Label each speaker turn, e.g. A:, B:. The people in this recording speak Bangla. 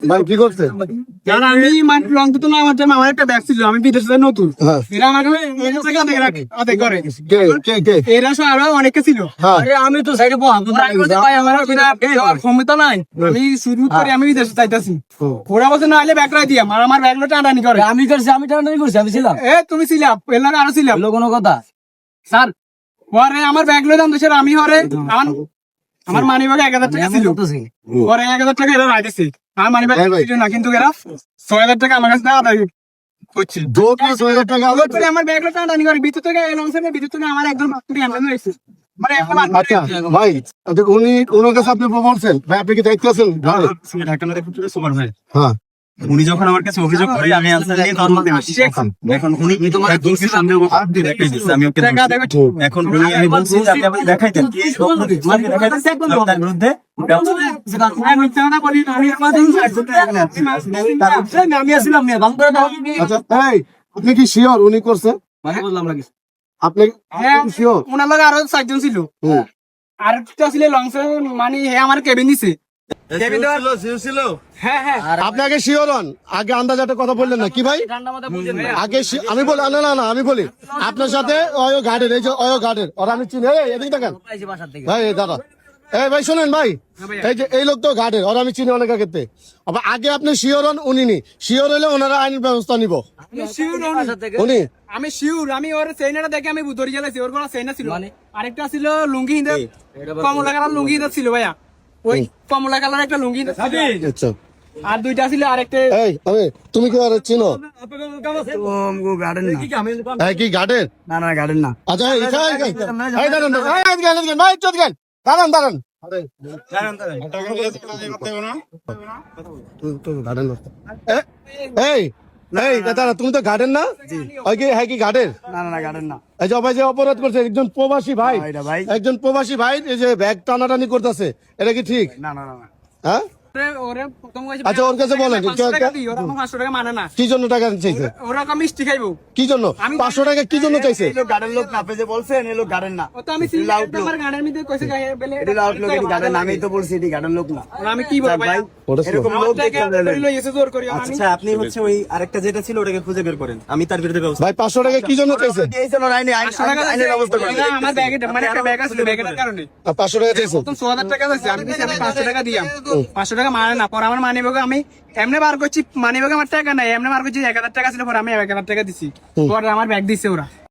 A: ভাই কি করছে?
B: আমি লং তো না, আমার একটা ব্যাগ ছিল, আমি বিদেশে নতুন, এরা আমাকে আদে করে এরা সব আরো অনেকে ছিল। আমি তো সাইডে আমার ক্ষমতা নাই, আমি শুরু করে আমি বিদেশে চাইতেছি, ওরা বলছে না হলে ব্যাগ রাই দিয়া আমার ব্যাগগুলো টানাটানি করে।
C: আমি টানাটানি করছি, আমি ছিলাম।
B: তুমি ছিলাম, এর লাগে আরো ছিলাম।
C: কোনো কথা
B: স্যার পরে আমার ব্যাগগুলো দাম দিয়েছে, আমি হরে আমার মানি ব্যাগে 1000 টাকা ছিল, পরে 1000 টাকা এরা রাইতেছে, আমার মানি ব্যাগ ছিল না, কিন্তু এরা 6000 টাকা আমার কাছে আদায় করছে। আমার ব্যাগগুলো টানাটানি করে বিদ্যুৎ থেকে বিদ্যুৎ থেকে আমার একদম হয়েছে। মানে
A: আচ্ছা ভাই, উনি ওনার কাছে আপনি বলছেন ভাই, আপনি কি দায়িত্ব আছেন? হ্যাঁ,
D: উনি যখন আমার কাছে অভিযোগ করে আমি আনসার নিয়ে তার মধ্যে আসি। এখন উনি দোষীর সামনে দেখাই দিচ্ছে, আমি ওকে এখন আমি বলছি যে আপনি আমাকে দেখাইতেন কি তার বিরুদ্ধে
C: আমি আসছিলাম
A: আচ্ছা ভাই, আপনি কি শিওর উনি করছে? আপনি শিওর?
B: ওনার লগে আরো 4 জন ছিল, আর একটা ছিল লংসে, মানে হে আমার কেবিন দিছে। হ্যাঁ হ্যাঁ,
A: আপনাকে শিওর হন, আগে আন্দাজ একটা কথা বললেন না কি ভাই? আগে আমি বলি না আমি বলি আপনার সাথে অয়ো গার্ডের, এই যে অয়ো গার্ডের, ওরা আমি চিনি। এদিকে দেখেন ভাই, দাদা ভাই শোনেন ভাই, এই যে এই লোক তো গার্ডের, ওরা আমি চিনি অনেক আগেতে। আবার আগে আপনি শিওর হন, উনি নি শিওর হলে ওনারা আইনের ব্যবস্থা নিব। উনি
B: আমি শিওর, আমি ওর সেইনাটা দেখে আমি ধরে গেলাছি, ওর কোনো সেইনা ছিল, আরেকটা ছিল লুঙ্গি হিন্দে, কমলা কালার লুঙ্গি হিন্দে ছিল ভাইয়া, ওই কমলা কালার একটা লুঙ্গি হিন্দে ছিল,
A: আচ্ছা,
B: আর দুইটা ছিল আরেকটা।
A: তুমি কি আর চিনো?
C: গার্ডেন
A: কি গার্ডের?
C: না গার্ডেন না।
A: আচ্ছা দাঁড়ান তুমি তো গার্ডেন না? হ্যাঁ কি গার্ডেন?
C: না গার্ডেন না।
A: এই যে ভাই যে অপরাধ করছে একজন প্রবাসী ভাই, একজন প্রবাসী ভাই এই যে ব্যাগ টানাটানি করতেছে, এটা কি ঠিক?
C: না
A: হ্যাঁ, আচ্ছা ওর কাছে বলেন
B: মানে না
A: কি জন্য টাকা চাইছে?
B: ওরা মিষ্টি খাইবো
A: কি জন্য 500 টাকা কি জন্য চাইছে?
C: গার্ডেন লোক না, আপনি যে বলছেন এই লোক গার্ডেন না।
B: ও তো আমি আমার গানের মধ্যে কইছে
C: এটি লাউড লোক, এটি গার্ডেন না। আমি তো বলছি এটি গার্ডেন লোক না।
B: আমি কি বলবো ভাই,
C: এরকম লোক দেখে
B: লইছে জোর করি।
D: আচ্ছা আপনি হচ্ছে ওই আরেকটা যেটা ছিল ওটাকে খুঁজে বের করেন, আমি তার বিরুদ্ধে ব্যবস্থা।
A: ভাই 500 টাকা কি জন্য চাইছে?
C: এই জন্য আইনের ব্যবস্থা করেন।
B: আমার ব্যাগে মানে একটা ব্যাগ আছে, ব্যাগের কারণে
A: 500 টাকা চাইছে।
B: তো 6000 টাকা আছে, আমি দিছি 500 টাকা দিয়াম, 500 টাকা মানে না, পর আমার মানি ব্যাগে আমি এমনি বার করছি, মানি ব্যাগে আমার টাকা নাই, এমনি বার করছি 1000 টাকা ছিল, পর আমি 1000 টাকা দিছি, পর আমার ব্যাগ দিছে ওরা।